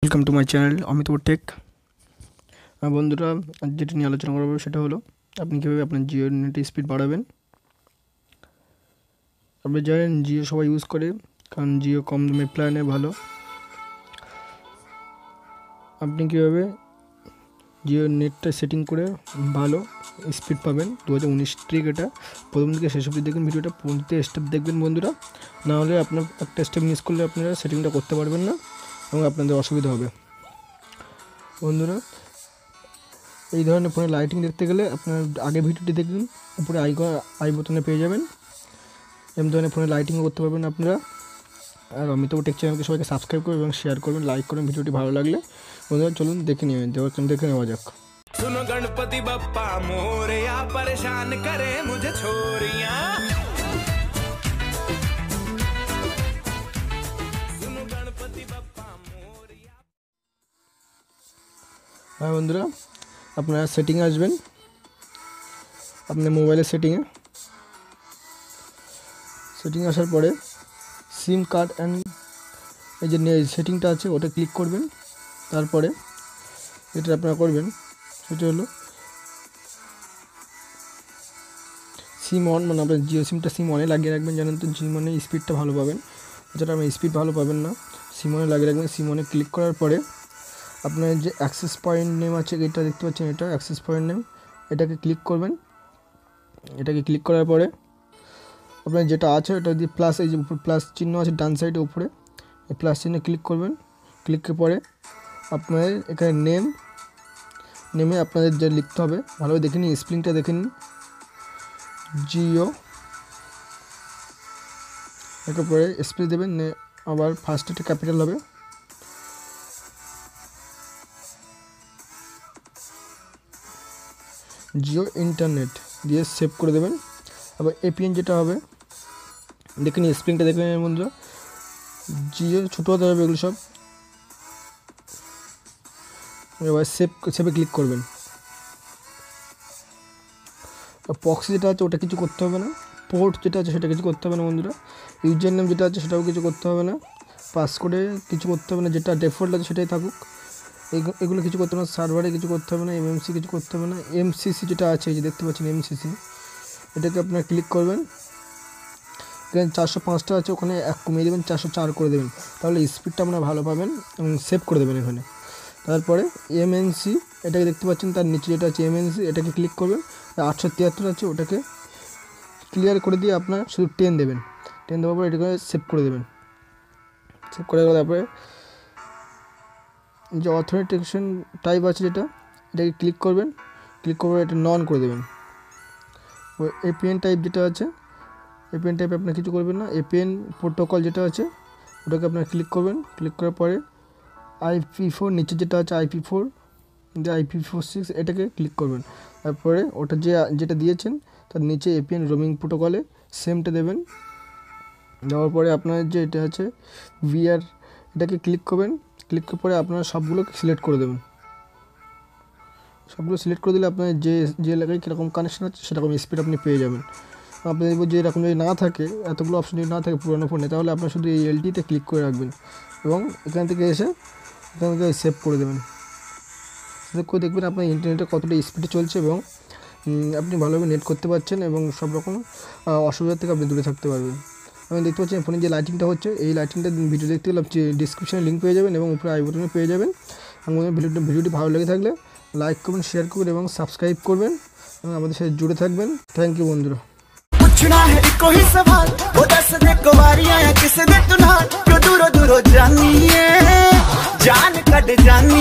Welcome to my channel Amit tech. বন্ধুরা, আজ যেটি নিয়ে আলোচনা করবো সেটা হলো আপনি কীভাবে আপনার জিও নেটের স্পিড বাড়াবেন। আপনি জানেন জিও সবাই ইউজ করে, কারণ জিও কম দামে প্ল্যানে ভালো। আপনি কীভাবে জিও নেটটা সেটিং করে ভালো স্পিড পাবেন 2019 ট্রিক এটা। প্রথম থেকে শেষ অবধি দেখবেন ভিডিওটা, প্রতিটা স্টেপ দেখবেন বন্ধুরা, নাহলে আপনার একটা স্টেপ মিস করলে আপনারা সেটিংটা করতে পারবেন না এবং আপনাদের অসুবিধা হবে। বন্ধুরা, এই ধরনের ফোনে লাইটিং দেখতে গেলে আপনার আগে ভিডিওটি দেখবেন, উপরে আই বোতামে পেয়ে যাবেন। এমন ধরনের ফোনে লাইটিংও করতে পারবেন আপনারা। আর অমিত টেক চ্যানেলকে সবাইকে সাবস্ক্রাইব করবেন এবং শেয়ার করবেন, লাইক করবেন। ভিডিওটি ভালো লাগলে বন্ধুরা চলুন দেখে নেওয়া যাক। सुनो गणपति बप्पा मोरया, परेशान करे मुझे छोरियां। सुनो गणपति बप्पा मोरया। হ্যাঁ বন্ধুরা, আপনারা সেটিংয়ে আসবেন, আপনার মোবাইলের সেটিংয়ে আসার পরে সিম কার্ড অ্যান্ড এই যে সেটিংটা আছে ওটা ক্লিক করবেন। তারপরে যেটা আপনারা করবেন সেটা হলো সিম অন, মানে আপনার জিও সিম অনে লাগিয়ে রাখবেন। জানেন তো জিও অনে স্পিডটা ভালো পাবেন, এছাড়া আপনি স্পিড ভালো পাবেন না। সিম অনে লাগিয়ে রাখবেন। সিম অনে ক্লিক করার পরে আপনার যে অ্যাক্সেস পয়েন্ট নেম আছে, এটা দেখতে পাচ্ছেন, এটা অ্যাক্সেস পয়েন্ট নেম, এটাকে ক্লিক করবেন। এটাকে ক্লিক করার পরে আপনার যেটা আছে ওটা দিয়ে প্লাস, এই যে প্লাস চিহ্ন আছে ডান সাইডে উপরে, এই প্লাস চিহ্নে ক্লিক করবেন। ক্লিকের পরে আপনাদের এখানে নেমে আপনাদের যে লিখতে হবে ভালোভাবে দেখে নিন, স্পেলিংটা দেখে নিন, জিও, এটার পরে স্পেস দেবেন, আবার ফার্স্টে ক্যাপিটাল হবে, জিও ইন্টারনেট দিয়ে সেভ করে দেবেন। আবার এপিএন যেটা হবে দেখে নিন, স্প্রিংটা দেখে নিন বন্ধুরা, জিও ছোটো হতে হবে এগুলো সব। এবার সেভে ক্লিক করবেন। প্রক্সি যেটা আছে ওটা কিছু করতে হবে না, পোর্ট যেটা আছে সেটা কিছু করতে হবে না বন্ধুরা, ইউজার নেম যেটা আছে সেটাও কিছু করতে হবে না, পাসকোডে কিছু করতে হবে না, যেটা ডিফল্ট আছে সেটাই থাকুক, এগুলো কিছু করতে হবে না, সার্ভারে কিছু করতে হবে না, এমএমসি কিছু করতে হবে না। এমসিসি যেটা আছে এই যে দেখতে পাচ্ছেন এমসিসি, এটাকে আপনারা ক্লিক করবেন। এখানে 405টা আছে, ওখানে 1 কমিয়ে দেবেন, 404 করে দেবেন, তাহলে স্পিডটা আপনারা ভালো পাবেন এবং সেভ করে দেবেন এখানে। তারপরে এমএনসি এটাকে দেখতে পাচ্ছেন, তার নিচে যেটা আছে এমএনসি, এটাকে ক্লিক করবেন। 873 আছে ওটাকে ক্লিয়ার করে দিয়ে আপনার শুধু 10 দেবেন। 10 দেওয়ার পর এটাকে সেভ করে দেবেন। সেভ করে গেলে তারপরে যে অথেন্টিকেশন টাইপ আছে যেটা, এটাকে ক্লিক করবেন। ক্লিক করে এটা নন করে দেবেন। এপিএন টাইপ যেটা আছে, এপিএন টাইপে আপনার কিছু করবেন না, এপিএন প্রোটোকল যেটা আছে ওটাকে আপনার ক্লিক করবেন। ক্লিক করার পরে IP4 নিচে যেটা আছে IP4 IP46 এটাকে ক্লিক করবেন। তারপরে ওটা যেটা দিয়েছেন তার নিচে এপিএন রোমিং প্রোটোকলে সেমটা দেবেন। দেওয়ার পরে আপনার যে এটা আছে VR, এটাকে ক্লিক করবেন। ক্লিক করার পরে আপনারা সবগুলো সিলেক্ট করে দেবেন। সবগুলো সিলেক্ট করে দিলে আপনার যে এলাকায় কীরকম কানেকশান আছে সেরকম স্পিড আপনি পেয়ে যাবেন। আপনাদের যে এরকম যদি না থাকে, এতগুলো অপশন যদি না থাকে পুরোনো ফোনে, তাহলে আপনার শুধু এই LTতে ক্লিক করে রাখবেন এবং এখান থেকে সেভ করে দেবেন। সেভ করে দেখবেন আপনার ইন্টারনেটে কতটা স্পিডে চলছে এবং আপনি ভালোভাবে নেট করতে পারছেন এবং সব রকম অসুবিধা থেকে আপনি দূরে থাকতে পারবেন। আমি দেখতে পাচ্ছেন ফোনে যে লাইটিংটা হচ্ছে, এই লাইটিংটা ভিডিও দেখতে গেলে ডিসক্রিপশানে লিঙ্ক পেয়ে যাবেন এবং উপরে আই বাটনে পেয়ে যাবেন। এবং ভিডিওটি ভালো লেগে থাকলে লাইক করবেন, শেয়ার করবেন এবং সাবস্ক্রাইব করবেন এবং আমাদের সাথে জুড়ে থাকবেন। থ্যাংক ইউ বন্ধুরা। पूछना है कोई सवाल, वो दस दे कुवारियां किस दे तू नाल, क्यों दूरो दूरो जानी है जान कट जानी।